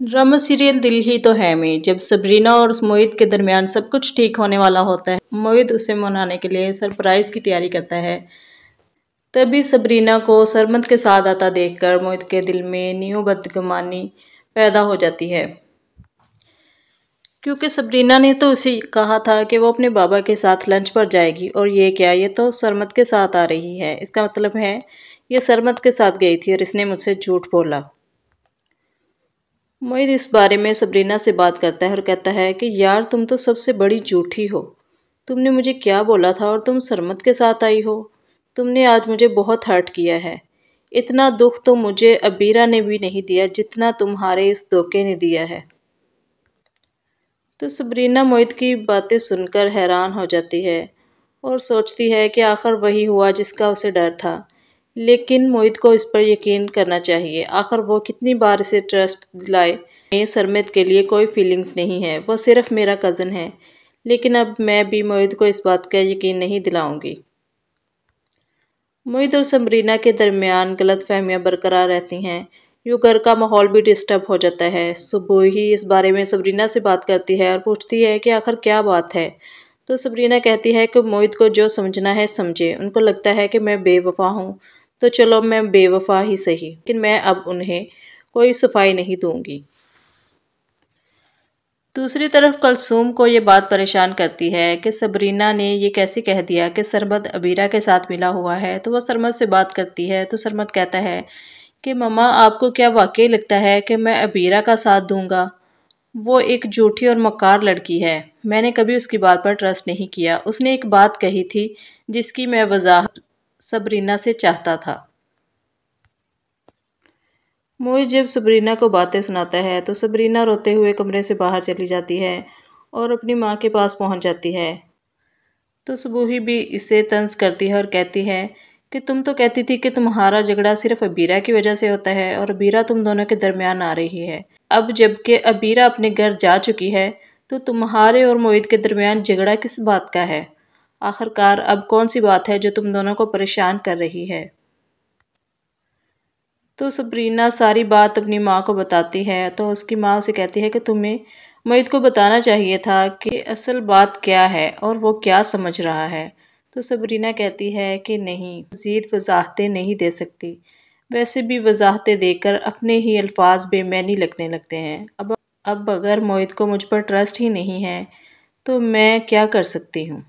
Drama serial दिल ही तो है में जब सबरीना और मोहित के दरमियान सब कुछ ठीक होने वाला होता है, मोहित उसे मनाने के लिए सरप्राइज की तैयारी करता है। तभी सबरीना को सरमद के साथ आता देखकर मोहित के दिल में न्यू बदगुमानी पैदा हो जाती है, क्योंकि सबरीना ने तो उसे कहा था कि वो अपने बाबा के साथ लंच पर जाएगी, और ये क्या, ये तो सरमद के साथ आ रही है। इसका मतलब है ये सरमद के साथ गई थी और इसने मुझसे झूठ बोला। मोहित इस बारे में सबरीना से बात करता है और कहता है कि यार तुम तो सबसे बड़ी झूठी हो। तुमने मुझे क्या बोला था और तुम सरमद के साथ आई हो। तुमने आज मुझे बहुत हर्ट किया है। इतना दुख तो मुझे अबीरा ने भी नहीं दिया जितना तुम्हारे इस धोखे ने दिया है। तो सबरीना मोहित की बातें सुनकर हैरान हो जाती है और सोचती है कि आखिर वही हुआ जिसका उसे डर था। लेकिन मोहित को इस पर यकीन करना चाहिए, आखिर वो कितनी बार इसे ट्रस्ट दिलाए। मैं सरमद के लिए कोई फीलिंग्स नहीं है, वो सिर्फ मेरा कज़न है। लेकिन अब मैं भी मोहित को इस बात का यकीन नहीं दिलाऊंगी। मोहित और सबरीना के दरमियान गलतफहमियां बरकरार रहती हैं। यूँ घर का माहौल भी डिस्टर्ब हो जाता है। सुबह ही इस बारे में सबरीना से बात करती है और पूछती है कि आखिर क्या बात है। तो सबरीना कहती है कि मोहित को जो समझना है समझे। उनको लगता है कि मैं बेवफा हूँ, तो चलो मैं बेवफा ही सही, लेकिन मैं अब उन्हें कोई सफाई नहीं दूंगी। दूसरी तरफ कुलसूम को ये बात परेशान करती है कि सबरीना ने ये कैसे कह दिया कि सरमद अबीरा के साथ मिला हुआ है। तो वो सरमद से बात करती है तो सरमद कहता है कि मम्मा आपको क्या वाकई लगता है कि मैं अबीरा का साथ दूंगा। वो एक झूठी और मक्कार लड़की है। मैंने कभी उसकी बात पर ट्रस्ट नहीं किया। उसने एक बात कही थी जिसकी मैं वजाहत सबरीना से चाहता था। मोहित जब सबरीना को बातें सुनाता है तो सबरीना रोते हुए कमरे से बाहर चली जाती है और अपनी माँ के पास पहुंच जाती है। तो सुबूही भी इसे तंज करती है और कहती है कि तुम तो कहती थी कि तुम्हारा झगड़ा सिर्फ अबीरा की वजह से होता है और अबीरा तुम दोनों के दरमियान आ रही है। अब जबकि अबीरा अपने घर जा चुकी है तो तुम्हारे और मोहित के दरमियान झगड़ा किस बात का है। आखिरकार अब कौन सी बात है जो तुम दोनों को परेशान कर रही है। तो सबरीना सारी बात अपनी माँ को बताती है तो उसकी माँ उसे कहती है कि तुम्हें मोहित को बताना चाहिए था कि असल बात क्या है और वो क्या समझ रहा है। तो सबरीना कहती है कि नहीं, मज़ीद वजाहतें नहीं दे सकती। वैसे भी वजाहतें देकर अपने ही अल्फाज बेमैनी लगने लगते हैं। अब अगर मोहित को मुझ पर ट्रस्ट ही नहीं है तो मैं क्या कर सकती हूँ।